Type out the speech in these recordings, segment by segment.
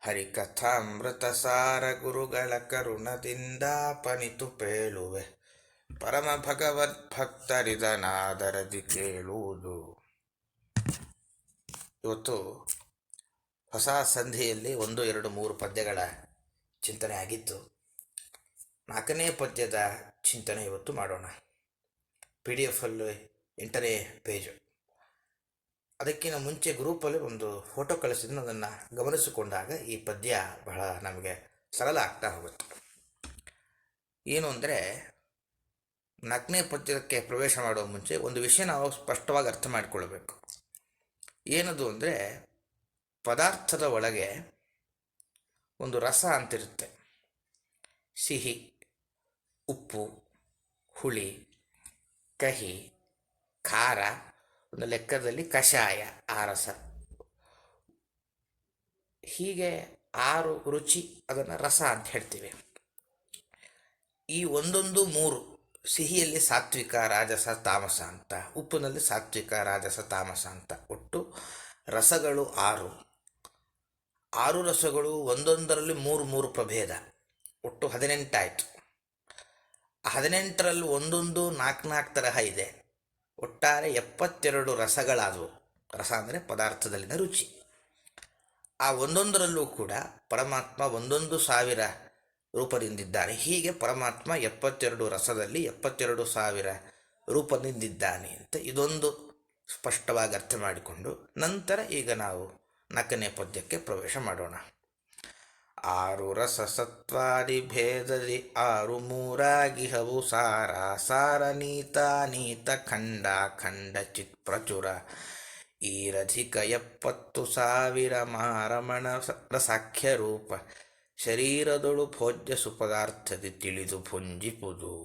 ಹರಿಕಥಾಮೃತ ಸಾರ ಗುರುಗಳ ಕರುಣದಿಂದಾಪನಿತು ಪೇಳುವೆ ಪರಮ ಭಗವದ್ಭಕ್ತರಿದನಾದರದಿ ಕೇಳುವುದು. ಇವತ್ತು ಹೊಸ ಸಂಧಿಯಲ್ಲಿ 1, 2, 3 ಪದ್ಯಗಳ ಚಿಂತನೆ ಆಗಿತ್ತು. 4ನೇ ಪದ್ಯದ ಚಿಂತನೆ ಇವತ್ತು ಮಾಡೋಣ. PDF ಅಲ್ಲಿ 8ನೇ ಪೇಜು. ಅದಕ್ಕಿಂತ ಮುಂಚೆ ಗ್ರೂಪಲ್ಲಿ ಒಂದು ಫೋಟೋ ಕಳಿಸಿದ್ರು. ಅದನ್ನು ಗಮನಿಸಿಕೊಂಡಾಗ ಈ ಪದ್ಯ ಬಹಳ ನಮಗೆ ಸರಳ ಆಗ್ತಾ ಹೋಗುತ್ತೆ. ಏನು ಅಂದರೆ, 4ನೇ ಪದ್ಯಕ್ಕೆ ಪ್ರವೇಶ ಮಾಡುವ ಮುಂಚೆ ಒಂದು ವಿಷಯ ನಾವು ಸ್ಪಷ್ಟವಾಗಿ ಅರ್ಥ ಮಾಡಿಕೊಳ್ಬೇಕು. ಏನದು ಅಂದರೆ, ಪದಾರ್ಥದ ಒಳಗೆ ಒಂದು ರಸ ಅಂತಿರುತ್ತೆ. ಸಿಹಿ, ಉಪ್ಪು, ಹುಳಿ, ಕಹಿ, ಖಾರ, ಒಂದು ಲೆಕ್ಕದಲ್ಲಿ ಕಷಾಯ, ಆ ರಸ. ಹೀಗೆ 6 ರುಚಿ, ಅದನ್ನು ರಸ ಅಂತ ಹೇಳ್ತೀವಿ. ಈ ಒಂದೊಂದು 3, ಸಿಹಿಯಲ್ಲಿ ಸಾತ್ವಿಕ, ರಾಜಸ, ತಾಮಸ ಅಂತ, ಉಪ್ಪಿನಲ್ಲಿ ಸಾತ್ವಿಕ, ರಾಜಸ, ತಾಮಸ ಅಂತ, ಒಟ್ಟು ರಸಗಳು 6. 6 ರಸಗಳು ಒಂದೊಂದರಲ್ಲಿ 3 ಪ್ರಭೇದ, ಒಟ್ಟು 18 ಆಯಿತು. 18ರಲ್ಲಿ ಒಂದೊಂದು 4 ತರಹ ಇದೆ. ಒಟ್ಟಾರೆ 72 ರಸಗಳಾದವು. ರಸ ಅಂದರೆ ಪದಾರ್ಥದಲ್ಲಿನ ರುಚಿ. ಆ ಒಂದೊಂದರಲ್ಲೂ ಕೂಡ ಪರಮಾತ್ಮ 1,000 ರೂಪದಿಂದಿದ್ದಾನೆ. ಹೀಗೆ ಪರಮಾತ್ಮ 72 ರಸದಲ್ಲಿ 72,000 ರೂಪದಿಂದಿದ್ದಾನೆ ಅಂತ ಇದೊಂದು ಸ್ಪಷ್ಟವಾಗಿ ಅರ್ಥ ಮಾಡಿಕೊಂಡು ನಂತರ ಈಗ ನಾವು 4ನೇ ಪದ್ಯಕ್ಕೆ ಪ್ರವೇಶ ಮಾಡೋಣ. 6 ರಸ ಸತ್ವಾದಿ ಭೇದದಿ 6 ಮೂರಾಗಿಹವು ಸಾರ ಸಾರ ನೀತ ನೀತ ಖಂಡ ಖಂಡ ಚಿತ್ ಪ್ರಚುರ ಈರಧಿಕ 70,000 ಮಾರಮಣ ರಸಾಖ್ಯ ರೂಪ ಶರೀರದೊಳು ಭೋಜ್ಯ ಸುಪದಾರ್ಥದಿ ತಿಳಿದು ಭುಂಜಿಪುದು.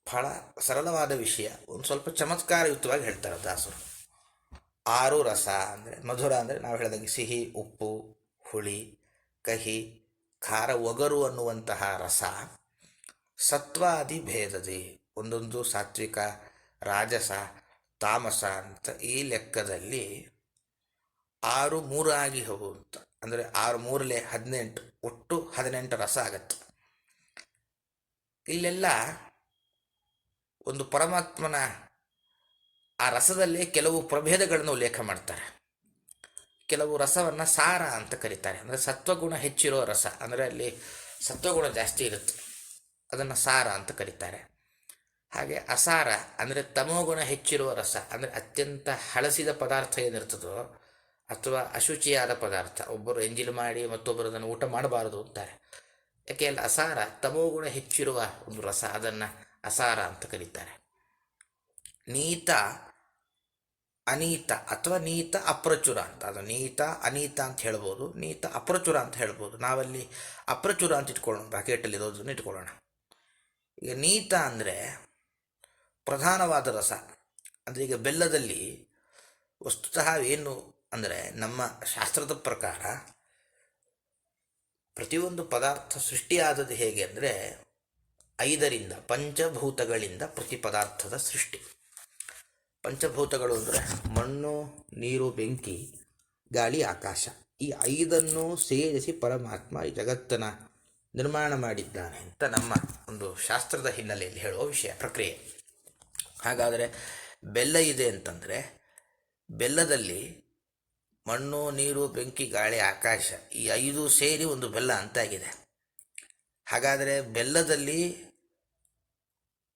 ಬಹಳ ಸರಳವಾದ ವಿಷಯ, ಒಂದು ಸ್ವಲ್ಪ ಚಮತ್ಕಾರಯುತವಾಗಿ ಹೇಳ್ತಾರೆ ದಾಸರು. 6 ರಸ ಅಂದರೆ, ಮಧುರ ಅಂದರೆ ನಾವು ಹೇಳಿದಂಗೆ ಸಿಹಿ, ಉಪ್ಪು, ಹುಳಿ, ಕಹಿ, ಖಾರ, ಒಗರು ಅನ್ನುವಂತಹ ರಸ. ಸತ್ವಾದಿ ಭೇದದಿ, ಒಂದೊಂದು ಸಾತ್ವಿಕ, ರಾಜಸ, ತಾಮಸ ಅಂತ ಈ ಲೆಕ್ಕದಲ್ಲಿ 6 ಮೂರಾಗಿ ಹೋಗುವಂತ, ಅಂದರೆ 6 ಮೂರಲೆ 18, ಒಟ್ಟು 18 ರಸ ಆಗತ್ತೆ. ಇಲ್ಲೆಲ್ಲ ಒಂದು ಪರಮಾತ್ಮನ ಆ ರಸದಲ್ಲಿ ಕೆಲವು ಪ್ರಭೇದಗಳನ್ನು ಉಲ್ಲೇಖ ಮಾಡ್ತಾರೆ. ಕೆಲವು ರಸವನ್ನು ಸಾರ ಅಂತ ಕರೀತಾರೆ, ಅಂದರೆ ಸತ್ವಗುಣ ಹೆಚ್ಚಿರೋ ರಸ, ಅಂದರೆ ಅಲ್ಲಿ ಸತ್ವಗುಣ ಜಾಸ್ತಿ ಇರುತ್ತೆ, ಅದನ್ನು ಸಾರ ಅಂತ ಕರೀತಾರೆ. ಹಾಗೆ ಅಸಾರ ಅಂದರೆ ತಮೋಗುಣ ಹೆಚ್ಚಿರುವ ರಸ, ಅಂದರೆ ಅತ್ಯಂತ ಹಳಸಿದ ಪದಾರ್ಥ ಏನಿರ್ತದೋ ಅಥವಾ ಅಶುಚಿಯಾದ ಪದಾರ್ಥ, ಒಬ್ಬರು ಎಂಜಿಲ್ ಮಾಡಿ ಮತ್ತೊಬ್ಬರು ಅದನ್ನು ಊಟ ಮಾಡಬಾರದು ಅಂತಾರೆ. ಯಾಕೆ ಅಲ್ಲಿ ಅಸಾರ, ತಮೋಗುಣ ಹೆಚ್ಚಿರುವ ಒಂದು ರಸ, ಅದನ್ನು ಅಸಾರ ಅಂತ ಕರೀತಾರೆ. ನೀತ, ಅನೀತ ಅಥವಾ ನೀತ ಅಪ್ರಚುರ ಅಂತ, ಅದು ನೀತ ಅನೀತ ಅಂತ ಹೇಳ್ಬೋದು, ನೀತ ಅಪ್ರಚುರ ಅಂತ ಹೇಳ್ಬೋದು. ನಾವಲ್ಲಿ ಅಪ್ರಚುರ ಅಂತ ಇಟ್ಕೊಳ್ಳೋಣ, ಬ್ರಾಕೆಟಲ್ಲಿ ಇರೋದನ್ನು ಇಟ್ಕೊಳ್ಳೋಣ. ಈಗ ನೀತ ಅಂದರೆ ಪ್ರಧಾನವಾದ ರಸ. ಅಂದರೆ ಈಗ ಬೆಲ್ಲದಲ್ಲಿ ವಸ್ತುತಃ ಏನು ಅಂದರೆ, ನಮ್ಮ ಶಾಸ್ತ್ರದ ಪ್ರಕಾರ ಪ್ರತಿಯೊಂದು ಪದಾರ್ಥ ಸೃಷ್ಟಿಯಾದದ್ದು ಹೇಗೆ ಅಂದರೆ 5ರಿಂದ, ಪಂಚಭೂತಗಳಿಂದ ಪ್ರತಿ ಪದಾರ್ಥದ ಸೃಷ್ಟಿ. ಪಂಚಭೂತಗಳು ಅಂದರೆ ಮಣ್ಣು, ನೀರು, ಬೆಂಕಿ, ಗಾಳಿ, ಆಕಾಶ. ಈ 5ನ್ನು ಸೇರಿಸಿ ಪರಮಾತ್ಮ ಈ ಜಗತ್ತನ್ನು ನಿರ್ಮಾಣ ಮಾಡಿದ್ದಾನೆ ಅಂತ ನಮ್ಮ ಒಂದು ಶಾಸ್ತ್ರದ ಹಿನ್ನೆಲೆಯಲ್ಲಿ ಹೇಳುವ ವಿಷಯ, ಪ್ರಕ್ರಿಯೆ. ಹಾಗಾದರೆ ಬೆಲ್ಲ ಇದೆ ಅಂತಂದರೆ, ಬೆಲ್ಲದಲ್ಲಿ ಮಣ್ಣು, ನೀರು, ಬೆಂಕಿ, ಗಾಳಿ, ಆಕಾಶ ಈ 5 ಸೇರಿ ಒಂದು ಬೆಲ್ಲ ಅಂತಾಗಿದೆ. ಹಾಗಾದರೆ ಬೆಲ್ಲದಲ್ಲಿ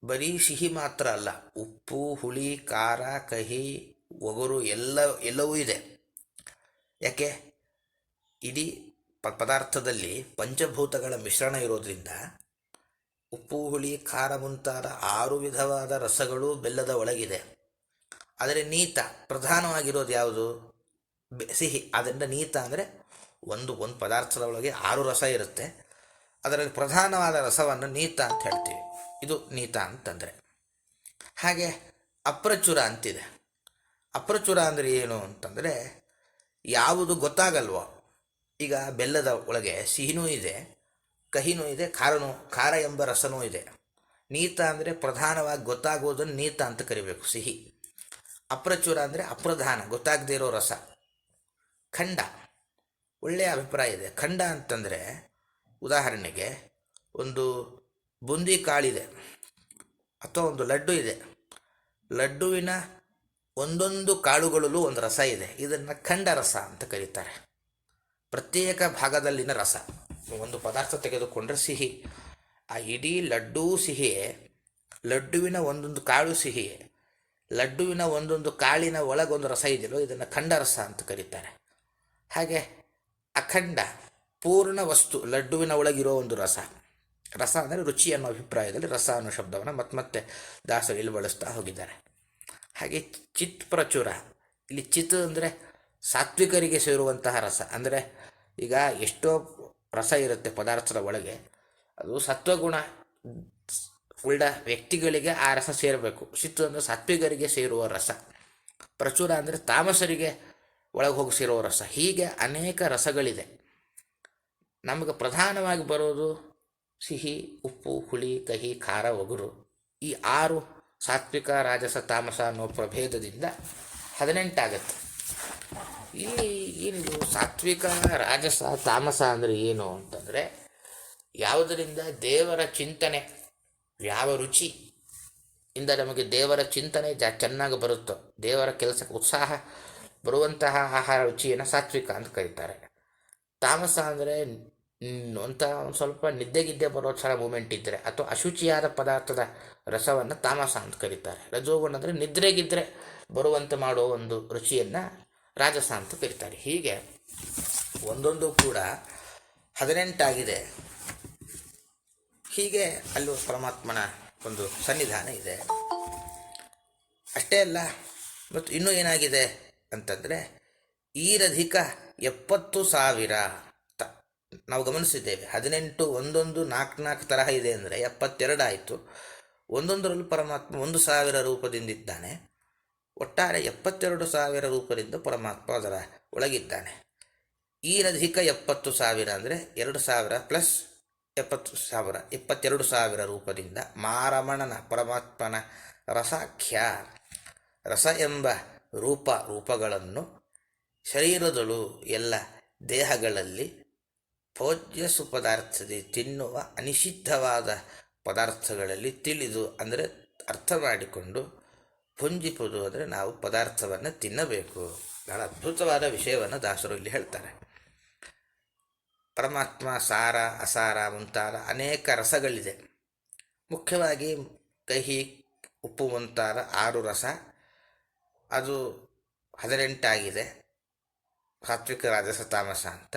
ಬರೀ ಸಿಹಿ ಮಾತ್ರ ಅಲ್ಲ, ಉಪ್ಪು, ಹುಳಿ, ಖಾರ, ಕಹಿ, ಒಗರು ಎಲ್ಲವೂ ಇದೆ. ಯಾಕೆ? ಇಡೀ ಪದಾರ್ಥದಲ್ಲಿ ಪಂಚಭೂತಗಳ ಮಿಶ್ರಣ ಇರೋದ್ರಿಂದ ಉಪ್ಪು, ಹುಳಿ, ಖಾರ ಮುಂತಾದ 6 ವಿಧವಾದ ರಸಗಳು ಬೆಲ್ಲದ ಒಳಗಿದೆ. ಆದರೆ ನೀತ ಪ್ರಧಾನವಾಗಿರೋದು ಯಾವುದು? ಸಿಹಿ. ಅದರಿಂದ ನೀತ ಅಂದರೆ ಒಂದು ಪದಾರ್ಥದ ಒಳಗೆ 6 ರಸ ಇರುತ್ತೆ, ಅದರಲ್ಲಿ ಪ್ರಧಾನವಾದ ರಸವನ್ನು ನೀತ ಅಂತ ಹೇಳ್ತೀವಿ. ಇದು ನೀತ ಅಂತಂದರೆ. ಹಾಗೆ ಅಪ್ರಚುರ ಅಂತಿದೆ. ಅಪ್ರಚುರ ಅಂದರೆ ಏನು ಅಂತಂದರೆ, ಯಾವುದು ಗೊತ್ತಾಗಲ್ವೋ. ಈಗ ಬೆಲ್ಲದ ಒಳಗೆ ಸಿಹಿನೂ ಇದೆ, ಕಹಿನೂ ಇದೆ, ಖಾರ ಎಂಬ ರಸನೂ ಇದೆ. ನೀತ ಅಂದರೆ ಪ್ರಧಾನವಾಗಿ ಗೊತ್ತಾಗೋದನ್ನು ನೀತ ಅಂತ ಕರಿಬೇಕು, ಸಿಹಿ. ಅಪ್ರಚುರ ಅಂದರೆ ಅಪ್ರಧಾನ, ಗೊತ್ತಾಗದೇ ಇರೋ ರಸ. ಖಂಡ ಒಳ್ಳೆಯ ಅಭಿಪ್ರಾಯ ಇದೆ. ಖಂಡ ಅಂತಂದರೆ ಉದಾಹರಣೆಗೆ ಒಂದು ಬುಂದಿ ಕಾಳಿದೆ ಅಥವಾ ಒಂದು ಲಡ್ಡು ಇದೆ. ಲಡ್ಡುವಿನ ಒಂದೊಂದು ಕಾಳುಗಳಲ್ಲೂ ಒಂದು ರಸ ಇದೆ. ಇದನ್ನು ಖಂಡ ರಸ ಅಂತ ಕರೀತಾರೆ. ಪ್ರತ್ಯೇಕ ಭಾಗದಲ್ಲಿನ ರಸ. ಒಂದು ಪದಾರ್ಥ ತೆಗೆದುಕೊಂಡ್ರೆ ಸಿಹಿ, ಆ ಇಡೀ ಲಡ್ಡೂ ಸಿಹಿಯೇ, ಲಡ್ಡುವಿನ ಒಂದೊಂದು ಕಾಳು ಸಿಹಿಯೇ, ಲಡ್ಡುವಿನ ಒಂದೊಂದು ಕಾಳಿನ ಒಳಗೊಂದು ರಸ ಇದೆಯಲ್ಲೋ ಇದನ್ನು ಖಂಡ ರಸ ಅಂತ ಕರೀತಾರೆ. ಹಾಗೆ ಅಖಂಡ ಪೂರ್ಣ ವಸ್ತು ಲಡ್ಡುವಿನ ಒಳಗಿರೋ ಒಂದು ರಸ. ರಸ ಅಂದರೆ ರುಚಿ ಅನ್ನೋ ಅಭಿಪ್ರಾಯದಲ್ಲಿ ರಸ ಅನ್ನೋ ಶಬ್ದವನ್ನು ಮತ್ತೆ ದಾಸರು ಇಲ್ಲಿ ಬಳಸ್ತಾ ಹೋಗಿದ್ದಾರೆ. ಹಾಗೆ ಚಿತ್ ಪ್ರಚುರ, ಇಲ್ಲಿ ಚಿತ್ ಅಂದರೆ ಸಾತ್ವಿಕರಿಗೆ ಸೇರುವಂತಹ ರಸ. ಅಂದರೆ ಈಗ ಎಷ್ಟೋ ರಸ ಇರುತ್ತೆ ಪದಾರ್ಥದ ಒಳಗೆ, ಅದು ಸತ್ವಗುಣ ಉಳ್ಳ ವ್ಯಕ್ತಿಗಳಿಗೆ ಆ ರಸ ಸೇರಬೇಕು. ಚಿತ್ತು ಅಂದರೆ ಸಾತ್ವಿಕರಿಗೆ ಸೇರುವ ರಸ. ಪ್ರಚುರ ಅಂದರೆ ತಾಮಸರಿಗೆ ಒಳಗೆ ಹೋಗಿ ಸೇರುವ ರಸ. ಹೀಗೆ ಅನೇಕ ರಸಗಳಿದೆ. ನಮಗೆ ಪ್ರಧಾನವಾಗಿ ಬರೋದು ಸಿಹಿ, ಉಪ್ಪು, ಹುಳಿ, ಕಹಿ, ಖಾರ, ಒಗುರು. ಈ 6 ಸಾತ್ವಿಕ, ರಾಜಸ, ತಾಮಸ ಅನ್ನೋ ಪ್ರಭೇದದಿಂದ 18 ಆಗುತ್ತೆ. ಇಲ್ಲಿ ಏನಿದು ಸಾತ್ವಿಕ, ರಾಜಸ, ತಾಮಸ ಅಂದರೆ ಏನು ಅಂತಂದರೆ, ಯಾವುದರಿಂದ ದೇವರ ಚಿಂತನೆ, ಯಾವ ರುಚಿ ಇಂದ ನಮಗೆ ದೇವರ ಚಿಂತನೆ ಚೆನ್ನಾಗಿ ಬರುತ್ತೋ, ದೇವರ ಕೆಲಸಕ್ಕೆ ಉತ್ಸಾಹ ಬರುವಂತಹ ಆಹಾರ ರುಚಿಯನ್ನು ಸಾತ್ವಿಕ ಅಂತ ಕರೀತಾರೆ. ತಾಮಸ ಅಂದರೆ ಒಂದು ಸ್ವಲ್ಪ ನಿದ್ದೆಗಿದ್ದೆ ಬರೋ ಥರ ಮೂಮೆಂಟ್ ಇದ್ದರೆ ಅಥವಾ ಅಶುಚಿಯಾದ ಪದಾರ್ಥದ ರಸವನ್ನು ತಾಮಸ ಅಂತ ಕರೀತಾರೆ. ರಜೋಗುಣ ಅಂದರೆ ನಿದ್ರೆಗಿದ್ದರೆ ಬರುವಂತೆ ಮಾಡೋ ಒಂದು ರುಚಿಯನ್ನು ರಾಜಸ ಅಂತ ಕರೀತಾರೆ. ಹೀಗೆ ಒಂದೊಂದು ಕೂಡ 18 ಆಗಿದೆ. ಹೀಗೆ ಅಲ್ಲೂ ಪರಮಾತ್ಮನ ಒಂದು ಸನ್ನಿಧಾನ ಇದೆ. ಅಷ್ಟೇ ಅಲ್ಲ, ಮತ್ತು ಇನ್ನೂ ಏನಾಗಿದೆ ಅಂತಂದರೆ, ಈರಧಿಕ 70,000 ನಾವು ಗಮನಿಸಿದ್ದೇವೆ. 18 ಒಂದೊಂದು 4 ತರಹ ಇದೆ ಅಂದರೆ 72 ಆಯಿತು. ಒಂದೊಂದರಲ್ಲೂ ಪರಮಾತ್ಮ 1,000 ರೂಪದಿಂದಿದ್ದಾನೆ. ಒಟ್ಟಾರೆ 72,000 ರೂಪದಿಂದ ಪರಮಾತ್ಮ ಅದರ ಒಳಗಿದ್ದಾನೆ. ಈರಧಿಕ 70,000 ಅಂದರೆ 2,000 ಪ್ಲಸ್ 70,000, 22,000 ರೂಪದಿಂದ ಮಾರಮಣನ ಪರಮಾತ್ಮನ ರಸಾಖ್ಯ, ರಸ ಎಂಬ ರೂಪಗಳನ್ನು ಶರೀರದಳು ಎಲ್ಲ ದೇಹಗಳಲ್ಲಿ ಭೋಜ್ಯ ಸುಪದಾರ್ಥದಲ್ಲಿ ತಿನ್ನುವ ಅನಿಷಿದ್ಧವಾದ ಪದಾರ್ಥಗಳಲ್ಲಿ ತಿಳಿದು, ಅಂದರೆ ಅರ್ಥ ಮಾಡಿಕೊಂಡು, ಭುಂಜಿಪುದು ಅಂದರೆ ನಾವು ಪದಾರ್ಥವನ್ನು ತಿನ್ನಬೇಕು. ಬಹಳ ಅದ್ಭುತವಾದ ವಿಷಯವನ್ನು ದಾಸರು ಇಲ್ಲಿ ಹೇಳ್ತಾರೆ. ಪರಮಾತ್ಮ ಸಾರ, ಅಸಾರ ಮುಂತಾದ ಅನೇಕ ರಸಗಳಿದೆ. ಮುಖ್ಯವಾಗಿ ಕಹಿ, ಉಪ್ಪು ಮುಂತಾದ 6 ರಸ. ಅದು 18 ಆಗಿದೆ, ಸಾತ್ವಿಕ, ರಾಜಸ, ತಾಮಸ ಅಂತ.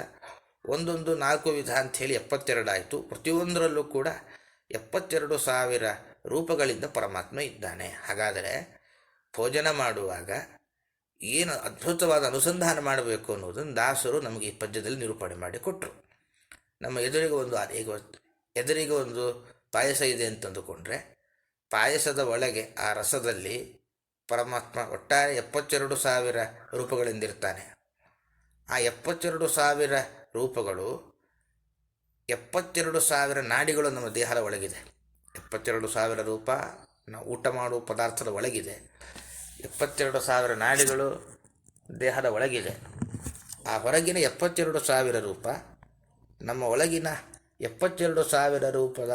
ಒಂದೊಂದು 4 ವಿಧ ಅಂಥೇಳಿ 72 ಆಯಿತು. ಪ್ರತಿಯೊಂದರಲ್ಲೂ ಕೂಡ 72,000 ರೂಪಗಳಿಂದ ಪರಮಾತ್ಮ ಇದ್ದಾನೆ. ಹಾಗಾದರೆ ಭೋಜನ ಮಾಡುವಾಗ ಏನು ಅದ್ಭುತವಾದ ಅನುಸಂಧಾನ ಮಾಡಬೇಕು ಅನ್ನೋದನ್ನು ದಾಸರು ನಮಗೆ ಈ ಪದ್ಯದಲ್ಲಿ ನಿರೂಪಣೆ ಮಾಡಿ ಕೊಟ್ಟರು. ನಮ್ಮ ಎದುರಿಗೆ ಒಂದು ಪಾಯಸ ಇದೆ ಅಂತಂದುಕೊಂಡ್ರೆ, ಪಾಯಸದ ಒಳಗೆ ಆ ರಸದಲ್ಲಿ ಪರಮಾತ್ಮ ಒಟ್ಟಾರೆ 72,000 ರೂಪಗಳಿಂದಿರ್ತಾನೆ. ಆ 72,000 ರೂಪಗಳು 72,000 ನಾಡಿಗಳು ನಮ್ಮ ದೇಹದ ಒಳಗಿದೆ. 72,000 ರೂಪ ನಾವು ಊಟ ಮಾಡುವ ಪದಾರ್ಥದ ಒಳಗಿದೆ. 72,000 ನಾಡಿಗಳು ದೇಹದ ಒಳಗಿದೆ. ಆ ಹೊರಗಿನ 72,000 ರೂಪ ನಮ್ಮ ಒಳಗಿನ 72,000 ರೂಪದ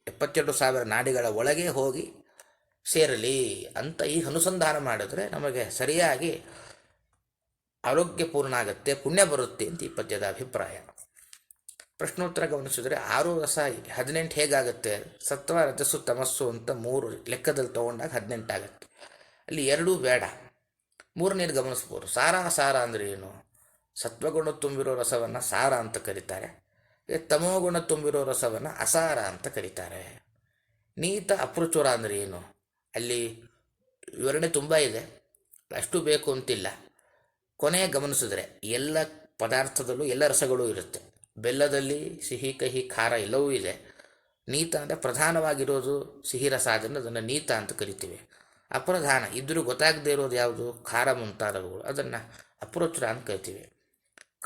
72,000 ನಾಡಿಗಳ ಒಳಗೆ ಹೋಗಿ ಸೇರಲಿ ಅಂತ ಈ ಅನುಸಂಧಾನ ಮಾಡಿದ್ರೆ ನಮಗೆ ಸರಿಯಾಗಿ ಆರೋಗ್ಯಪೂರ್ಣ ಆಗುತ್ತೆ, ಪುಣ್ಯ ಬರುತ್ತೆ ಅಂತ ಈ ಪದ್ಯದ ಅಭಿಪ್ರಾಯ. ಪ್ರಶ್ನೋತ್ತರ ಗಮನಿಸಿದರೆ 6 ರಸ 18 ಹೇಗಾಗುತ್ತೆ? ಸತ್ವ, ರಜಸ್ಸು, ತಮಸ್ಸು ಅಂತ 3 ಲೆಕ್ಕದಲ್ಲಿ ತೊಗೊಂಡಾಗ 18 ಆಗುತ್ತೆ. ಅಲ್ಲಿ 2 ಬೇಡ. 3ನೇದು ಗಮನಿಸ್ಬೋದು. ಸಾರ, ಅಸಾರ ಅಂದರೆ ಏನು? ಸತ್ವಗುಣ ತುಂಬಿರೋ ರಸವನ್ನು ಸಾರ ಅಂತ ಕರೀತಾರೆ. ತಮೋಗುಣ ತುಂಬಿರೋ ರಸವನ್ನು ಅಸಾರ ಅಂತ ಕರೀತಾರೆ. ನೀತ, ಅಪ್ರಚುರ ಅಂದರೆ ಏನು? ಅಲ್ಲಿ ವಿವರಣೆ ತುಂಬ ಇದೆ, ಅಷ್ಟು ಬೇಕು ಅಂತಿಲ್ಲ. ಕೊನೆ ಗಮನಿಸಿದ್ರೆ ಎಲ್ಲ ಪದಾರ್ಥದಲ್ಲೂ ಎಲ್ಲ ರಸಗಳೂ ಇರುತ್ತೆ. ಬೆಲ್ಲದಲ್ಲಿ ಸಿಹಿ, ಕಹಿ, ಖಾರ ಎಲ್ಲವೂ ಇದೆ. ನೀತ ಅಂದರೆ ಪ್ರಧಾನವಾಗಿರೋದು ಸಿಹಿ ರಸ, ಅದನ್ನು ನೀತ ಅಂತ ಕರಿತೀವಿ. ಅಪ್ರಧಾನ ಇದ್ದರೂ ಗೊತ್ತಾಗದೇ ಇರೋದು ಯಾವುದು? ಖಾರ ಮುಂತಾದವುಗಳು, ಅದನ್ನು ಅಪ್ರಚುರ ಅಂತ ಕರಿತೀವಿ.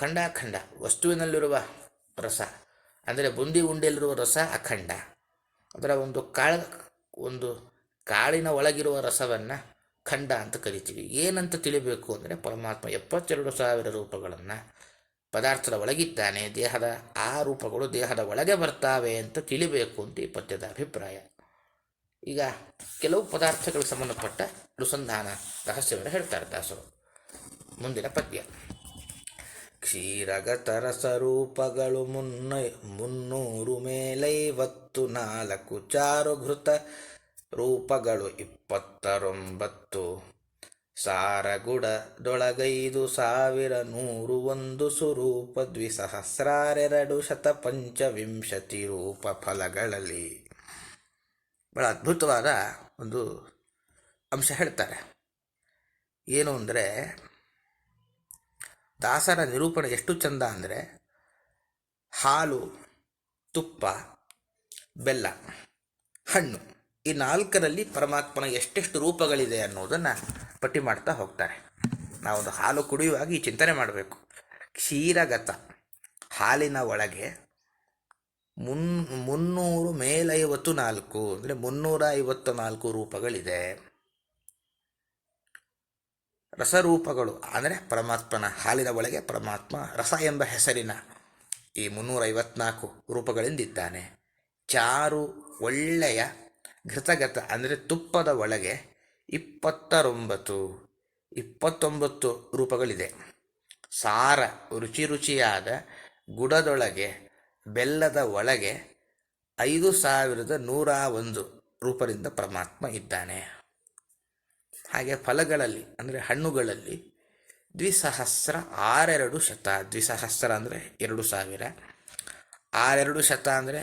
ಖಂಡಾಖಂಡ ವಸ್ತುವಿನಲ್ಲಿರುವ ರಸ ಅಂದರೆ ಬುಂದಿ ಉಂಡೆಯಲ್ಲಿರುವ ರಸ ಅಖಂಡ. ಅದರ ಒಂದು ಕಾಳಿನ ಒಳಗಿರುವ ರಸವನ್ನು ಖಂಡ ಅಂತ ಕರಿತೀವಿ. ಏನಂತ ತಿಳಿಬೇಕು ಅಂದರೆ ಪರಮಾತ್ಮ 72,000 ರೂಪಗಳನ್ನು ಪದಾರ್ಥದ ಒಳಗಿದ್ದಾನೆ, ದೇಹದ ಆ ರೂಪಗಳು ದೇಹದ ಒಳಗೆ ಬರ್ತಾವೆ ಅಂತ ತಿಳಿಬೇಕು ಅಂತ ಈ ಪದ್ಯದ ಅಭಿಪ್ರಾಯ. ಈಗ ಕೆಲವು ಪದಾರ್ಥಗಳಿಗೆ ಸಂಬಂಧಪಟ್ಟ ಅನುಸಂಧಾನ ರಹಸ್ಯವನ್ನು ಹೇಳ್ತಾರೆ ದಾಸರು. ಮುಂದಿನ ಪದ್ಯ. ಕ್ಷೀರಗತರಸರೂಪಗಳು 354 ಚಾರುಘೃತ ರೂಪಗಳು 29 ಸಾರಗುಡದೊಳಗೈದು 1,101 2,225 ರೂಪ ಫಲಗಳಲ್ಲಿ. ಬಹಳ ಅದ್ಭುತವಾದ ಒಂದು ಅಂಶ ಹೇಳ್ತಾರೆ. ಏನು ಅಂದರೆ, ದಾಸರ ನಿರೂಪಣೆ ಎಷ್ಟು ಚಂದ ಅಂದರೆ, ಹಾಲು, ತುಪ್ಪ, ಬೆಲ್ಲ, ಹಣ್ಣು, ಈ 4ರಲ್ಲಿ ಪರಮಾತ್ಮನ ಎಷ್ಟೆಷ್ಟು ರೂಪಗಳಿದೆ ಅನ್ನೋದನ್ನು ಪಟ್ಟಿ ಮಾಡ್ತಾ ಹೋಗ್ತಾರೆ. ನಾವೊಂದು ಹಾಲು ಕುಡಿಯುವಾಗ ಈ ಚಿಂತನೆ ಮಾಡಬೇಕು. ಕ್ಷೀರಗತ, ಹಾಲಿನ ಒಳಗೆ 354 ಅಂದರೆ 354 ರೂಪಗಳಿದೆ. ರಸರೂಪಗಳು ಅಂದರೆ ಪರಮಾತ್ಮನ ಹಾಲಿನ ಒಳಗೆ ಪರಮಾತ್ಮ ರಸ ಎಂಬ ಹೆಸರಿನ ಈ 354 ರೂಪಗಳಿಂದಿದ್ದಾನೆ. ಚಾರು, ಒಳ್ಳೆಯ, ಘೃತಗತ ಅಂದರೆ ತುಪ್ಪದ ಒಳಗೆ 29 ರೂಪಗಳಿದೆ. ಸಾರ, ರುಚಿಯಾದ, ಗುಡದೊಳಗೆ, ಬೆಲ್ಲದ ಒಳಗೆ 5,101 ರೂಪದಿಂದ ಪರಮಾತ್ಮ ಇದ್ದಾನೆ. ಹಾಗೆ ಫಲಗಳಲ್ಲಿ ಅಂದರೆ ಹಣ್ಣುಗಳಲ್ಲಿ 2,000 2,000 ಅಂದರೆ 2,000, 6,200 ಅಂದರೆ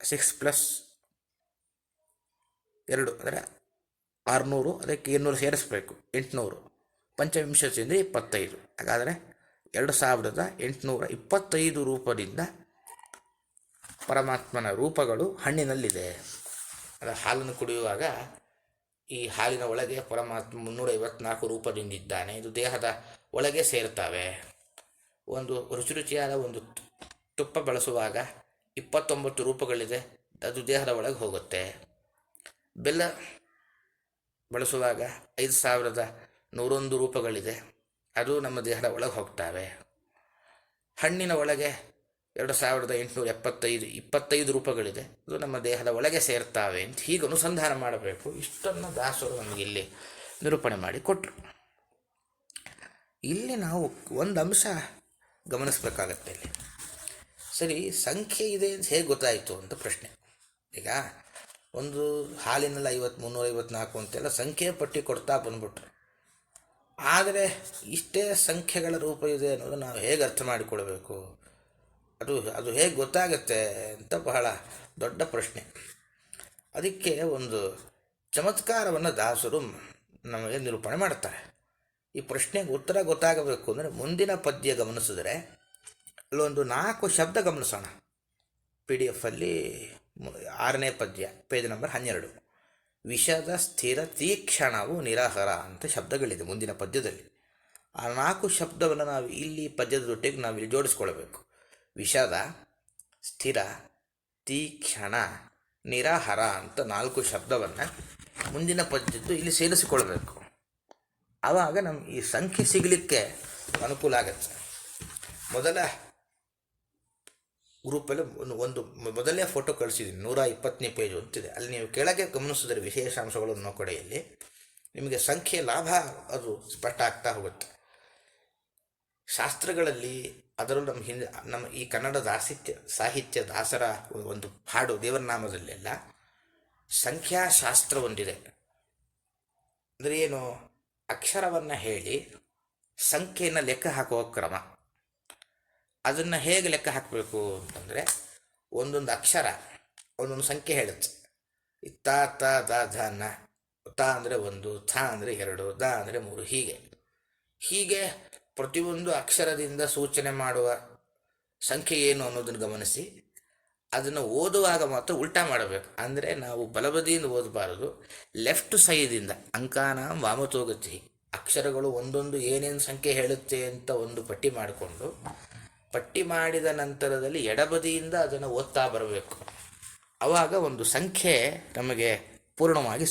6+2 ಅಂದರೆ 600, ಅದಕ್ಕೆ 200 ಸೇರಿಸ್ಬೇಕು, 800. ಪಂಚವಿಂಶತಿ ಅಂದರೆ 25. ಹಾಗಾದರೆ 2,825 ರೂಪದಿಂದ ಪರಮಾತ್ಮನ ರೂಪಗಳು ಹಣ್ಣಿನಲ್ಲಿದೆ. ಅದರ ಹಾಲನ್ನು ಕುಡಿಯುವಾಗ ಈ ಹಾಲಿನ ಒಳಗೆ ಪರಮಾತ್ಮ 354 ರೂಪದಿಂದಿದ್ದಾನೆ. ಇದು ದೇಹದ ಒಳಗೆ ಸೇರ್ತವೆ. ಒಂದು ರುಚಿಯಾದ ಒಂದು ತುಪ್ಪ ಬಳಸುವಾಗ 29 ರೂಪಗಳಿದೆ, ಅದು ದೇಹದ ಒಳಗೆ ಹೋಗುತ್ತೆ. ಬೆಲ್ಲ ಬಳಸುವಾಗ 5,101 ರೂಪಗಳಿದೆ, ಅದು ನಮ್ಮ ದೇಹದ ಒಳಗೆ ಹೋಗ್ತವೆ. ಹಣ್ಣಿನ ಒಳಗೆ 2,825 ರೂಪಗಳಿದೆ, ಅದು ನಮ್ಮ ದೇಹದ ಒಳಗೆ ಸೇರ್ತಾವೆ ಅಂತ ಹೀಗೆ ಅನುಸಂಧಾನ ಮಾಡಬೇಕು. ಇಷ್ಟನ್ನು ದಾಸರು ನಮಗೆ ಇಲ್ಲಿ ನಿರೂಪಣೆ ಮಾಡಿ ಕೊಟ್ಟರು. ಇಲ್ಲಿ ನಾವು ಒಂದು ಅಂಶ ಗಮನಿಸಬೇಕಾಗತ್ತೆ. ಇಲ್ಲಿ ಸರಿ, ಸಂಖ್ಯೆ ಇದೆ ಅಂತ ಹೇಗೆ ಗೊತ್ತಾಯಿತು ಅಂತ ಪ್ರಶ್ನೆ. ಈಗ ಒಂದು ಹಾಲಿನಲ್ಲಿ 354 ಅಂತೆಲ್ಲ ಸಂಖ್ಯೆ ಪಟ್ಟಿ ಕೊಡ್ತಾ ಬಂದ್ಬಿಟ್ರು. ಆದರೆ ಇಷ್ಟೇ ಸಂಖ್ಯೆಗಳ ರೂಪ ಇದೆ ಅನ್ನೋದು ನಾವು ಹೇಗೆ ಅರ್ಥ ಮಾಡಿಕೊಳ್ಬೇಕು, ಅದು ಹೇಗೆ ಗೊತ್ತಾಗತ್ತೆ ಅಂತ ಬಹಳ ದೊಡ್ಡ ಪ್ರಶ್ನೆ. ಅದಕ್ಕೆ ಒಂದು ಚಮತ್ಕಾರವನ್ನು ದಾಸರು ನಮಗೆ ನಿರೂಪಣೆ ಮಾಡ್ತಾರೆ. ಈ ಪ್ರಶ್ನೆಗೆ ಉತ್ತರ ಗೊತ್ತಾಗಬೇಕು ಅಂದರೆ ಮುಂದಿನ ಪದ್ಯ ಗಮನಿಸಿದ್ರೆ ಅಲ್ಲೊಂದು 4 ಶಬ್ದ ಗಮನಿಸೋಣ. PDF ಅಲ್ಲಿ 6ನೇ ಪದ್ಯ, ಪೇಜ್ ನಂಬರ್ 12. ವಿಷದ ಸ್ಥಿರ ತೀಕ್ಷಣವು ನಿರಾಹಾರ ಅಂತ ಶಬ್ದಗಳಿದೆ ಮುಂದಿನ ಪದ್ಯದಲ್ಲಿ. ಆ 4 ಶಬ್ದವನ್ನು ನಾವು ಇಲ್ಲಿ ಪದ್ಯದ ಜೊತೆಗೆ ನಾವು ಇಲ್ಲಿ ಜೋಡಿಸ್ಕೊಳ್ಬೇಕು. ವಿಷದ, ಸ್ಥಿರ, ತೀಕ್ಷಣ, ನಿರಾಹಾರ ಅಂತ 4 ಶಬ್ದವನ್ನು ಮುಂದಿನ ಪದ್ಯದ್ದು ಇಲ್ಲಿ ಸೇರಿಸಿಕೊಳ್ಬೇಕು. ಆವಾಗ ನಮ್ಗೆ ಈ ಸಂಖ್ಯೆ ಸಿಗಲಿಕ್ಕೆ ಅನುಕೂಲ ಆಗತ್ತೆ. ಮೊದಲ ಗ್ರೂಪಲ್ಲಿ ಒಂದು ಮೊದಲನೇ ಫೋಟೋ ಕಳಿಸಿದ್ದೀನಿ, 120ನೇ ಪೇಜ್ ಅಂತಿದೆ. ಅಲ್ಲಿ ನೀವು ಕೆಳಗೆ ಗಮನಿಸಿದ್ರೆ ವಿಶೇಷಾಂಶಗಳು ಅನ್ನೋ ಕಡೆಯಲ್ಲಿ ನಿಮಗೆ ಸಂಖ್ಯೆ ಲಾಭ ಅದು ಸ್ಪಷ್ಟ ಆಗ್ತಾ ಹೋಗುತ್ತೆ. ಶಾಸ್ತ್ರಗಳಲ್ಲಿ, ಅದರಲ್ಲೂ ನಮ್ಮ ಈ ಕನ್ನಡ ಸಾಹಿತ್ಯ ದಾಸರ ಒಂದು ಹಾಡು ದೇವರ ನಾಮದಲ್ಲೆಲ್ಲ ಸಂಖ್ಯಾಶಾಸ್ತ್ರ ಒಂದಿದೆ. ಅಂದರೆ ಏನು, ಅಕ್ಷರವನ್ನು ಹೇಳಿ ಸಂಖ್ಯೆಯನ್ನು ಲೆಕ್ಕ ಹಾಕುವ ಕ್ರಮ. ಅದನ್ನು ಹೇಗೆ ಲೆಕ್ಕ ಹಾಕಬೇಕು ಅಂತಂದರೆ, ಒಂದೊಂದು ಅಕ್ಷರ ಒಂದೊಂದು ಸಂಖ್ಯೆ ಹೇಳುತ್ತೆ. ತ ತ ದ ಧ ನ. ತ ಅಂದರೆ 1, ಥ ಅಂದರೆ 2, ದ ಅಂದರೆ 3, ಹೀಗೆ ಪ್ರತಿಯೊಂದು ಅಕ್ಷರದಿಂದ ಸೂಚನೆ ಮಾಡುವ ಸಂಖ್ಯೆ ಏನು ಅನ್ನೋದನ್ನು ಗಮನಿಸಿ ಅದನ್ನು ಓದುವಾಗ ಮಾತ್ರ ಉಲ್ಟಾ ಮಾಡಬೇಕು. ಅಂದರೆ ನಾವು ಬಲಬದಿಯಿಂದ ಓದಬಾರದು, ಲೆಫ್ಟ್ ಸೈಡಿಂದ ಅಂಕಾನ ವಾಮತೋಗತಿ ಅಕ್ಷರಗಳು ಒಂದೊಂದು ಏನೇನು ಸಂಖ್ಯೆ ಹೇಳುತ್ತೆ ಅಂತ ಒಂದು ಪಟ್ಟಿ ಮಾಡಿಕೊಂಡು, ಪಟ್ಟಿ ಮಾಡಿದ ನಂತರದಲ್ಲಿ ಎಡಬದಿಯಿಂದ ಅದನ್ನು ಓದ್ತಾ ಬರಬೇಕು. ಆವಾಗ ಒಂದು ಸಂಖ್ಯೆ ನಮಗೆ ಪೂರ್ಣವಾಗಿ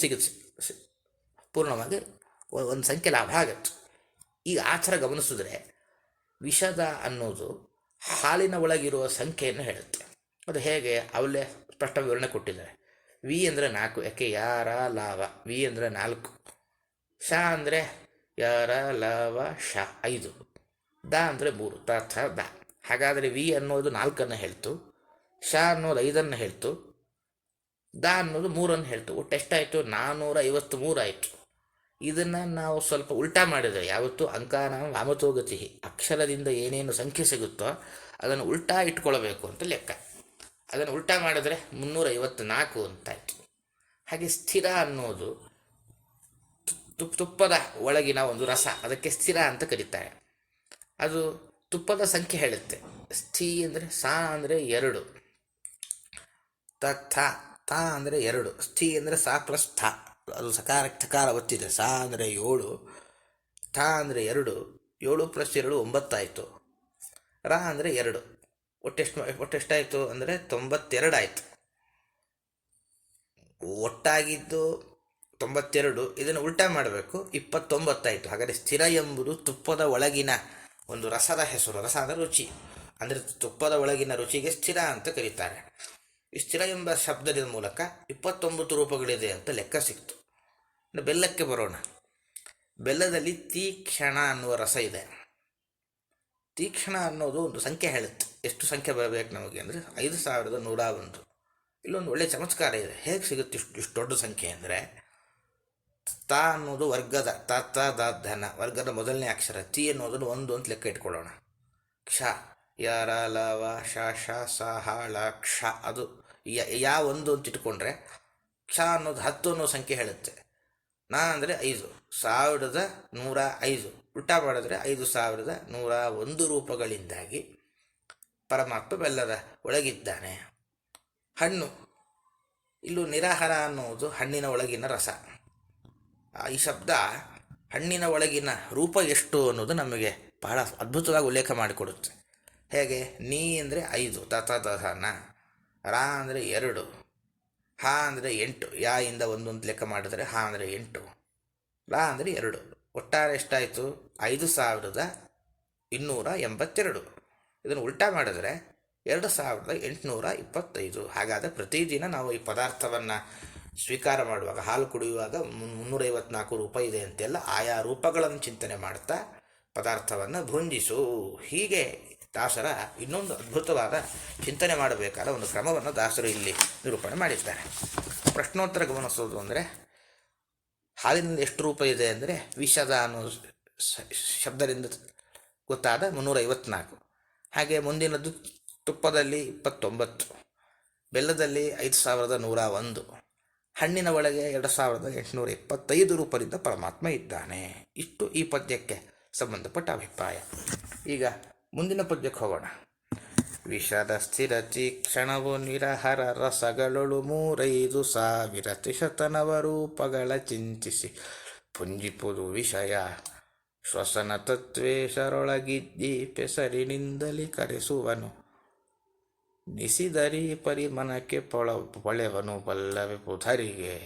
ಒಂದು ಸಂಖ್ಯೆ ಲಾಭ ಆಗತ್ತೆ. ಈ ಆಚಾರ ಗಮನಿಸಿದ್ರೆ ವಿಷದ ಅನ್ನೋದು ಹಾಲಿನ ಒಳಗಿರುವ ಸಂಖ್ಯೆಯನ್ನು ಹೇಳುತ್ತೆ. ಅದು ಹೇಗೆ ಅವಲೇ ಸ್ಪಷ್ಟ ವಿವರಣೆ ಕೊಟ್ಟಿದ್ದಾರೆ. ವಿ ಅಂದರೆ 4, ಯಾಕೆ ಯಾರ ಲಾವ, ವಿ ಅಂದರೆ 4, ಶ ಅಂದರೆ ಯಾರ ಲವ ಶ 5, ದ ಅಂದರೆ 3, ತ ಥ ದ. ಹಾಗಾದರೆ ವಿ ಅನ್ನೋದು 4 ಹೇಳ್ತು, ಶ ಅನ್ನೋದು 5 ಹೇಳ್ತು, ದ ಅನ್ನೋದು 3 ಹೇಳ್ತು. ಒಟ್ಟು ಎಷ್ಟಾಯಿತು? 453 ಆಯಿತು. ಇದನ್ನು ನಾವು ಸ್ವಲ್ಪ ಉಲ್ಟಾ ಮಾಡಿದರೆ, ಯಾವತ್ತು ಅಂಕಾನ ವಾಮತೋಗತಿ, ಅಕ್ಷರದಿಂದ ಏನೇನು ಸಂಖ್ಯೆ ಸಿಗುತ್ತೋ ಅದನ್ನು ಉಲ್ಟಾ ಇಟ್ಕೊಳ್ಬೇಕು ಅಂತ ಲೆಕ್ಕ. ಅದನ್ನು ಉಲ್ಟಾ ಮಾಡಿದ್ರೆ 354 ಅಂತಾಯಿತು. ಹಾಗೆ ಸ್ಥಿರ ಅನ್ನೋದು ತುಪ್ಪದ ಒಳಗಿನ ಒಂದು ರಸ, ಅದಕ್ಕೆ ಸ್ಥಿರ ಅಂತ ಕರೀತಾರೆ. ಅದು ತುಪ್ಪದ ಸಂಖ್ಯೆ ಹೇಳುತ್ತೆ. ಸ್ಥಿ ಅಂದರೆ ಸಾ ಅಂದರೆ 2, ತ ಅಂದರೆ 2, ಸ್ಥಿ ಅಂದರೆ ಸಾ ಪ್ಲಸ್ ಥ, ಅದು ಸಕಾರ ಒತ್ತಿದೆ. ಸಾ ಅಂದರೆ 7, ಥ ಅಂದರೆ 2, 7 + 2 9 ಆಯಿತು. ರ ಅಂದರೆ 2, ಒಟ್ಟೆಷ್ಟಾಯಿತು ಅಂದರೆ 92 ಆಯಿತು. ಒಟ್ಟಾಗಿದ್ದು 92, ಇದನ್ನು ಉಲ್ಟಾ ಮಾಡಬೇಕು, 29 ಆಯಿತು. ಹಾಗಾದರೆ ಸ್ಥಿರ ಎಂಬುದು ತುಪ್ಪದ ಒಳಗಿನ ಒಂದು ರಸದ ಹೆಸರು. ರಸ ಅಂದರೆ ರುಚಿ, ಅಂದರೆ ತುಪ್ಪದ ಒಳಗಿನ ರುಚಿಗೆ ಸ್ಥಿರ ಅಂತ ಕರೀತಾರೆ. ಈ ಸ್ಥಿರ ಎಂಬ ಶಬ್ದದ ಮೂಲಕ 29 ರೂಪಗಳಿದೆ ಅಂತ ಲೆಕ್ಕ ಸಿಕ್ತು. ಬೆಲ್ಲಕ್ಕೆ ಬರೋಣ. ಬೆಲ್ಲದಲ್ಲಿ ತೀಕ್ಷ್ಣ ಅನ್ನುವ ರಸ ಇದೆ. ತೀಕ್ಷ್ಣ ಅನ್ನೋದು ಒಂದು ಸಂಖ್ಯೆ ಹೇಳುತ್ತೆ. ಎಷ್ಟು ಸಂಖ್ಯೆ ಬರಬೇಕು ನಮಗೆ ಅಂದರೆ 5101. ಇಲ್ಲೊಂದು ಒಳ್ಳೆಯ ಚಮತ್ಕಾರ ಇದೆ. ಹೇಗೆ ಸಿಗುತ್ತೆ ಇಷ್ಟು ದೊಡ್ಡ ಸಂಖ್ಯೆ ಅಂದರೆ, ತ ಅನ್ನೋದು ವರ್ಗದ ಧನ ವರ್ಗದ ಮೊದಲನೇ ಅಕ್ಷರ. ತಿ ಅನ್ನೋದನ್ನು 1 ಅಂತ ಲೆಕ್ಕ ಇಟ್ಕೊಳ್ಳೋಣ. ಕ್ಷ ಯಾರ ಲವ ಶ ಶ ಸ ಹ ಳ ಕ್ಷ, ಅದು ಯಾ 1 ಅಂತ ಇಟ್ಕೊಂಡ್ರೆ ಕ್ಷ ಅನ್ನೋದು 10 ಅನ್ನೋ ಸಂಖ್ಯೆ ಹೇಳುತ್ತೆ. ನಾ ಅಂದರೆ 5, 1105. ಉಲ್ಟಾ ಮಾಡಿದ್ರೆ 5101 ರೂಪಗಳಿಂದಾಗಿ ಪರಮಾತ್ಮ ಬೆಲ್ಲದ ಒಳಗಿದ್ದಾನೆ. ಹಣ್ಣು, ಇಲ್ಲೂ ನಿರಾಹಾರ ಅನ್ನೋದು ಹಣ್ಣಿನ ಒಳಗಿನ ರಸ. ಈ ಶಬ್ದ ಹಣ್ಣಿನ ಒಳಗಿನ ರೂಪ ಎಷ್ಟು ಅನ್ನೋದು ನಮಗೆ ಬಹಳ ಅದ್ಭುತವಾಗಿ ಉಲ್ಲೇಖ ಮಾಡಿಕೊಡುತ್ತೆ. ಹೇಗೆ? ನೀ ಅಂದರೆ 5, ತಥನ, ರಾ ಅಂದರೆ 2, ಹ ಅಂದರೆ 8, ಯಾ ಇಂದ 1 ಅಂತ ಲೆಕ್ಕ ಮಾಡಿದರೆ ಹ ಅಂದರೆ 8, ರಾ ಅಂದರೆ 2. ಒಟ್ಟಾರೆ ಎಷ್ಟಾಯಿತು? 5282. ಇದನ್ನು ಉಲ್ಟಾ ಮಾಡಿದರೆ 2825. ಹಾಗಾದರೆ ಪ್ರತಿದಿನ ನಾವು ಈ ಪದಾರ್ಥವನ್ನು ಸ್ವೀಕಾರ ಮಾಡುವಾಗ, ಹಾಲು ಕುಡಿಯುವಾಗ 354 ರೂಪ ಇದೆ ಅಂತೆಲ್ಲ ಆಯಾ ರೂಪಗಳನ್ನು ಚಿಂತನೆ ಮಾಡ್ತಾ ಪದಾರ್ಥವನ್ನು ಭುಂಜಿಸು. ಹೀಗೆ ದಾಸರ ಇನ್ನೊಂದು ಅದ್ಭುತವಾದ ಚಿಂತನೆ ಮಾಡಬೇಕಾದ ಒಂದು ಕ್ರಮವನ್ನು ದಾಸರು ಇಲ್ಲಿ ನಿರೂಪಣೆ ಮಾಡಿದ್ದಾರೆ. ಪ್ರಶ್ನೋತ್ತರ ಗಮನಿಸೋದು ಅಂದರೆ, ಹಾಲಿನಲ್ಲಿ ಎಷ್ಟು ರೂಪ ಇದೆ ಅಂದರೆ ವಿಷದ ಅನ್ನೋ ಶಬ್ದದಿಂದ ಗೊತ್ತಾದ 354. ಹಾಗೆ ಮುಂದಿನದ್ದು ತುಪ್ಪದಲ್ಲಿ 29, ಬೆಲ್ಲದಲ್ಲಿ 5101, ಹಣ್ಣಿನ ಒಳಗೆ 2825 ರೂಪದಿಂದ ಪರಮಾತ್ಮ ಇದ್ದಾನೆ. ಇಷ್ಟು ಈ ಪದ್ಯಕ್ಕೆ ಸಂಬಂಧಪಟ್ಟ ಅಭಿಪ್ರಾಯ. ಈಗ ಮುಂದಿನ ಪದ್ಯಕ್ಕೆ ಹೋಗೋಣ. ವಿಷದ ಸ್ಥಿರ ತೀಕ್ಷಣವು ನಿರಹರ ರಸಗಳೊಳು 35,000 ತ್ರಿಶತನವ ರೂಪಗಳ ಚಿಂತಿಸಿ ಪುಂಜಿಪುದು ವಿಷಯ ಶ್ವಸನ ತತ್ವೇಶರೊಳಗಿದ್ದಿ ಪೆಸರಿನಿಂದಲಿ ಕರೆಸುವನು ನಿಸಿದರಿ ಪರಿಮನಕ್ಕೆ ಪೊಳೆವನು ಬಲ್ಲವೆ ಪುಧರಿಗೆ.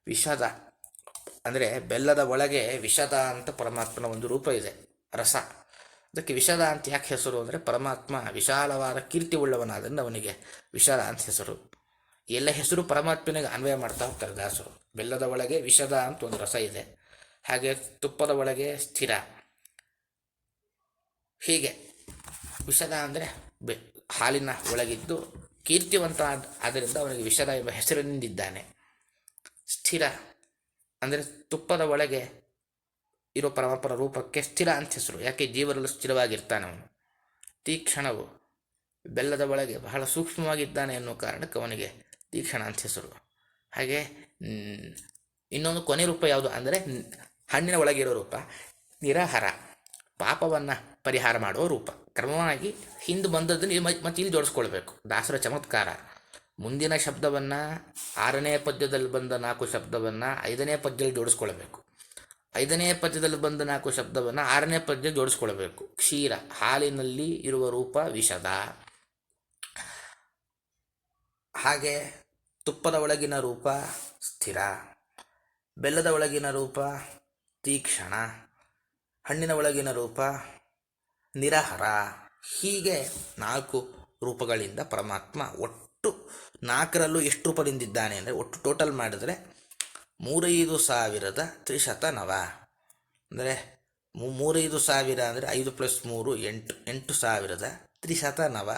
ವಿಷದ ಅಂದರೆ ಬೆಲ್ಲದ ಒಳಗೆ ವಿಷದ ಅಂತ ಪರಮಾತ್ಮನ ಒಂದು ರೂಪ ಇದೆ, ರಸ. ಅದಕ್ಕೆ ವಿಷದ ಅಂತ ಯಾಕೆ ಹೆಸರು ಅಂದರೆ, ಪರಮಾತ್ಮ ವಿಶಾಲವಾದ ಕೀರ್ತಿ ಉಳ್ಳವನಾದ್ರಿಂದ ಅವನಿಗೆ ವಿಷದ ಅಂತ ಹೆಸರು. ಎಲ್ಲ ಹೆಸರು ಪರಮಾತ್ಮನಿಗೆ ಅನ್ವಯ ಮಾಡ್ತಾ ಹೋಗ್ತಾರೆ ದಾಸರು. ಬೆಲ್ಲದ ಒಳಗೆ ವಿಷದ ಅಂತ ಒಂದು ರಸ ಇದೆ, ಹಾಗೆ ತುಪ್ಪದ ಒಳಗೆ ಸ್ಥಿರ. ಹೀಗೆ ವಿಷದ ಅಂದರೆ ಹಾಲಿನ ಒಳಗಿದ್ದು ಕೀರ್ತಿವಂತ ಆದ್ದರಿಂದ ಅವನಿಗೆ ವಿಷದ ಎಂಬ ಹೆಸರಿನಿಂದಿದ್ದಾನೆ. ಸ್ಥಿರ ಅಂದರೆ ತುಪ್ಪದ ಒಳಗೆ ಇರೋ ಪರಮಾತ್ಮನ ರೂಪಕ್ಕೆ ಸ್ಥಿರ ಅಂತ ಹೆಸರು. ಯಾಕೆ? ಜೀವನಲ್ಲೂ ಸ್ಥಿರವಾಗಿರ್ತಾನೆ ಅವನು. ತೀಕ್ಷಣವು ಬೆಲ್ಲದ ಒಳಗೆ ಬಹಳ ಸೂಕ್ಷ್ಮವಾಗಿದ್ದಾನೆ ಎನ್ನುವ ಕಾರಣಕ್ಕೆ ಅವನಿಗೆ ತೀಕ್ಷಣ ಅಂತ ಹೆಸರು. ಹಾಗೆ ಇನ್ನೊಂದು ಕೊನೆ ರೂಪ ಯಾವುದು ಅಂದರೆ ಹಣ್ಣಿನ ಒಳಗಿರೋ ರೂಪ ನಿರಾಹಾರ, ಪಾಪವನ್ನು ಪರಿಹಾರ ಮಾಡುವ ರೂಪ. ಕ್ರಮವಾಗಿ ಹಿಂದೆ ಬಂದದ್ದನ್ನು ಮತ್ತೆ ಇಲ್ಲಿ ಜೋಡಿಸ್ಕೊಳ್ಬೇಕು. ದಾಸರ ಚಮತ್ಕಾರ. ಮುಂದಿನ ಶಬ್ದವನ್ನು 6ನೇ ಪದ್ಯದಲ್ಲಿ ಬಂದ 4 ಶಬ್ದವನ್ನು 5ನೇ ಪದ್ಯದಲ್ಲಿ ಜೋಡಿಸ್ಕೊಳ್ಬೇಕು. 5ನೇ ಪದ್ಯದಲ್ಲಿ ಬಂದ 4 ಶಬ್ದವನ್ನು 6ನೇ ಪದ್ಯ ಜೋಡಿಸ್ಕೊಳ್ಬೇಕು. ಕ್ಷೀರ, ಹಾಲಿನಲ್ಲಿ ಇರುವ ರೂಪ ವಿಷದ. ಹಾಗೆ ತುಪ್ಪದ ಒಳಗಿನ ರೂಪ ಸ್ಥಿರ, ಬೆಲ್ಲದ ಒಳಗಿನ ರೂಪ ತೀಕ್ಷಣ, ಹಣ್ಣಿನ ಒಳಗಿನ ರೂಪ ನಿರಾಹಾರ. ಹೀಗೆ 4 ರೂಪಗಳಿಂದ ಪರಮಾತ್ಮ ಒಟ್ಟು 4ರಲ್ಲೂ ಎಷ್ಟು ರೂಪದಿಂದಿದ್ದಾನೆ ಅಂದರೆ ಒಟ್ಟು ಟೋಟಲ್ ಮಾಡಿದರೆ 35,309. ಅಂದರೆ 35,000 ಅಂದರೆ 5 + 3 8, 8,309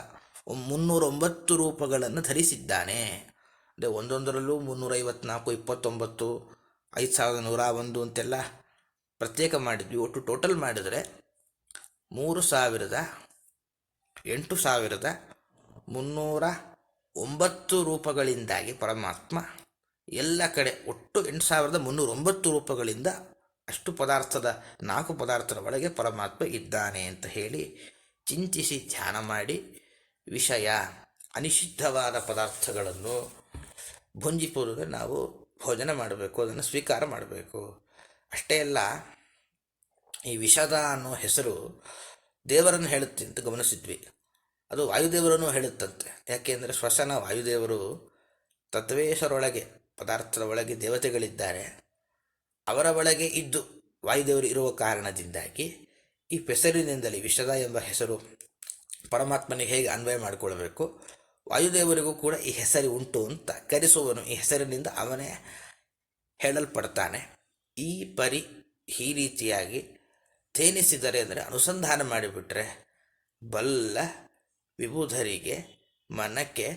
309 ರೂಪಗಳನ್ನು ಧರಿಸಿದ್ದಾನೆ. ಅಂದರೆ ಒಂದೊಂದರಲ್ಲೂ 354, 29, 5,101 ಅಂತೆಲ್ಲ ಪ್ರತ್ಯೇಕ ಮಾಡಿದ್ವಿ. ಒಟ್ಟು ಟೋಟಲ್ ಮಾಡಿದರೆ 8,309 ರೂಪಗಳಿಂದಾಗಿ ಪರಮಾತ್ಮ ಎಲ್ಲ ಕಡೆ ಒಟ್ಟು 8,309 ರೂಪಗಳಿಂದ ಅಷ್ಟು ಪದಾರ್ಥದ 4 ಪದಾರ್ಥದ ಒಳಗೆ ಪರಮಾತ್ಮ ಇದ್ದಾನೆ ಅಂತ ಹೇಳಿ ಚಿಂತಿಸಿ ಧ್ಯಾನ ಮಾಡಿ ವಿಷಯ ಅನಿಷಿದ್ಧವಾದ ಪದಾರ್ಥಗಳನ್ನು ಭುಂಜಿಪೂರ್ವಕ ನಾವು ಭೋಜನ ಮಾಡಬೇಕು, ಅದನ್ನು ಸ್ವೀಕಾರ ಮಾಡಬೇಕು. ಅಷ್ಟೇ ಅಲ್ಲ, ಈ ವಿಷದ ಅನ್ನೋ ಹೆಸರು ದೇವರನ್ನು ಹೇಳುತ್ತೆ ಅಂತ ಗಮನಿಸಿದ್ವಿ. ಅದು ವಾಯುದೇವರನ್ನು ಹೇಳುತ್ತಂತೆ. ಯಾಕೆಂದರೆ ಶ್ವಸನ ವಾಯುದೇವರು ತತ್ವೇಶರೊಳಗೆ ಪದಾರ್ಥದ ಒಳಗೆ ದೇವತೆಗಳಿದ್ದಾರೆ. ಅವರ ಒಳಗೆ ಇದ್ದು ವಾಯುದೇವರು ಇರುವ ಕಾರಣದಿಂದಾಗಿ ಈ ಹೆಸರಿನಿಂದಲೇ ವಿಷದ ಎಂಬ ಹೆಸರು ಪರಮಾತ್ಮನಿಗೆ ಹೇಗೆ ಅನ್ವಯ ಮಾಡಿಕೊಳ್ಬೇಕು, ವಾಯುದೇವರಿಗೂ ಕೂಡ ಈ ಹೆಸರು ಉಂಟು ಅಂತ ಕರೆಸುವನು. ಈ ಹೆಸರಿನಿಂದ ಅವನೇ ಹೇಳಲ್ಪಡ್ತಾನೆ. ಈ ಪರಿ ಈ ರೀತಿಯಾಗಿ ತೇನಿಸಿದರೆ ಅಂದರೆ ಅನುಸಂಧಾನ ಮಾಡಿಬಿಟ್ರೆ ಬಲ್ಲ ವಿಭುಧರಿಗೆ ಮನಕ್ಕೆ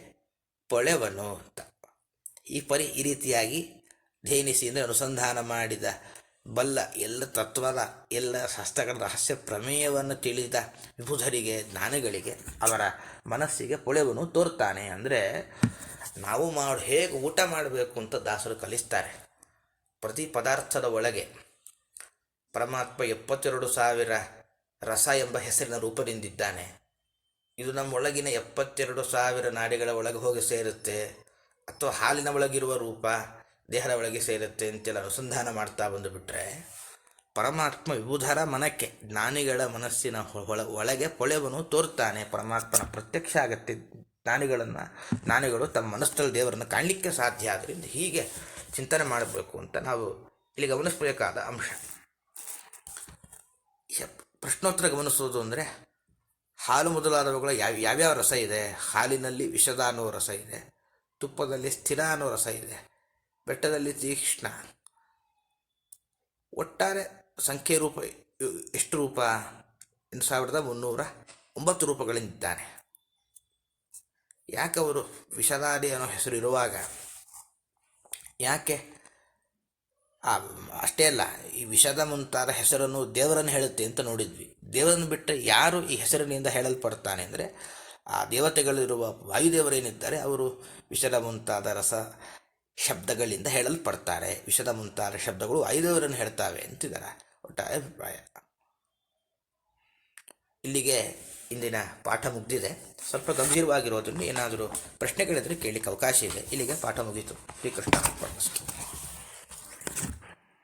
ಪೊಳೆವನು ಅಂತ. ಈ ಪರಿ ಈ ರೀತಿಯಾಗಿ ಧೇನಿಸಿ ಅಂದರೆ ಅನುಸಂಧಾನ ಮಾಡಿದ ಬಲ್ಲ ಎಲ್ಲ ತತ್ವದ ಎಲ್ಲ ಶಾಸ್ತ್ರಗಳ ರಹಸ್ಯ ಪ್ರಮೇಯವನ್ನು ತಿಳಿದ ವಿಭುಧರಿಗೆ ಜ್ಞಾನಿಗಳಿಗೆ ಅವರ ಮನಸ್ಸಿಗೆ ಪೊಳೆವನು ತೋರ್ತಾನೆ. ಅಂದರೆ ನಾವು ಹೇಗೆ ಊಟ ಮಾಡಬೇಕು ಅಂತ ದಾಸರು ಕಲಿಸ್ತಾರೆ. ಪ್ರತಿ ಪದಾರ್ಥದ ಒಳಗೆ ಪರಮಾತ್ಮ 72,000 ರಸ ಎಂಬ ಹೆಸರಿನ ರೂಪದಿಂದಿದ್ದಾನೆ. ಇದು ನಮ್ಮೊಳಗಿನ 72,000 ನಾಡಿಗಳ ಒಳಗೆ ಹೋಗಿ ಸೇರುತ್ತೆ, ಅಥವಾ ಹಾಲಿನ ಒಳಗಿರುವ ರೂಪ ದೇಹದ ಒಳಗೆ ಸೇರುತ್ತೆ ಅಂತೆಲ್ಲ ಅನುಸಂಧಾನ ಮಾಡ್ತಾ ಬಂದುಬಿಟ್ರೆ ಪರಮಾತ್ಮ ವಿಭುಧರ ಮನಕ್ಕೆ ಜ್ಞಾನಿಗಳ ಮನಸ್ಸಿನ ಒಳಗೆ ಪೊಳೆವನು ತೋರ್ತಾನೆ. ಪರಮಾತ್ಮನ ಪ್ರತ್ಯಕ್ಷ ಆಗತ್ತೆ. ಜ್ಞಾನಿಗಳು ತಮ್ಮ ಮನಸ್ಸಲ್ಲಿ ದೇವರನ್ನು ಕಾಣಲಿಕ್ಕೆ ಸಾಧ್ಯ. ಆದ್ದರಿಂದ ಹೀಗೆ ಚಿಂತನೆ ಮಾಡಬೇಕು ಅಂತ ನಾವು ಇಲ್ಲಿ ಗಮನಿಸಬೇಕಾದ ಅಂಶ. ಪ್ರಶ್ನೋತ್ತರ ಗಮನಿಸೋದು ಅಂದರೆ ಹಾಲು ಮೊದಲಾದವುಗಳ ಯಾವ್ಯಾವ ರಸ ಇದೆ. ಹಾಲಿನಲ್ಲಿ ವಿಷದ ಅನ್ನೋ ರಸ ಇದೆ, ತುಪ್ಪದಲ್ಲಿ ಸ್ಥಿರ ಅನ್ನೋ ರಸ ಇದೆ, ಬೆಟ್ಟದಲ್ಲಿ ತೀಕ್ಷ್ಣ. ಒಟ್ಟಾರೆ ಸಂಖ್ಯೆ ರೂಪ ಎಷ್ಟು ರೂಪ? 8,309 ರೂಪಗಳಿದ್ದಾನೆ. ಯಾಕೆ ಅವರು ವಿಷದಾದಿ ಅನ್ನೋ ಹೆಸರು ಇರುವಾಗ ಯಾಕೆ ಅಷ್ಟೇ ಅಲ್ಲ, ಈ ವಿಷದ ಮುಂತಾದ ಹೆಸರನ್ನು ದೇವರನ್ನು ಹೇಳುತ್ತೆ ಅಂತ ನೋಡಿದ್ವಿ. ದೇವರನ್ನು ಬಿಟ್ಟರೆ ಯಾರು ಈ ಹೆಸರಿನಿಂದ ಹೇಳಲ್ಪಡ್ತಾನೆ ಅಂದರೆ ಆ ದೇವತೆಗಳಿರುವ ವಾಯುದೇವರೇನಿದ್ದಾರೆ ಅವರು ವಿಷದ ಮುಂತಾದ ರಸ ಶಬ್ದಗಳಿಂದ ಹೇಳಲ್ಪಡ್ತಾರೆ. ವಿಷದ ಮುಂತಾದ ಶಬ್ದಗಳು ವಾಯುದೇವರನ್ನು ಹೇಳ್ತಾವೆ ಅಂತಿದ್ದಾರೆ ಒಟ್ಟಾರೆ ಅಭಿಪ್ರಾಯ. ಇಲ್ಲಿಗೆ ಇಂದಿನ ಪಾಠ ಮುಗಿದಿದೆ. ಸ್ವಲ್ಪ ಗಂಭೀರವಾಗಿರೋದ್ರಿಂದ ಏನಾದರೂ ಪ್ರಶ್ನೆಗಳಿದ್ರೆ ಕೇಳಲಿಕ್ಕೆ ಅವಕಾಶ ಇದೆ. ಇಲ್ಲಿಗೆ ಪಾಠ ಮುಗೀತು. ಶ್ರೀಕೃಷ್ಣ ಅರ್ಪಣಮಸ್ತು.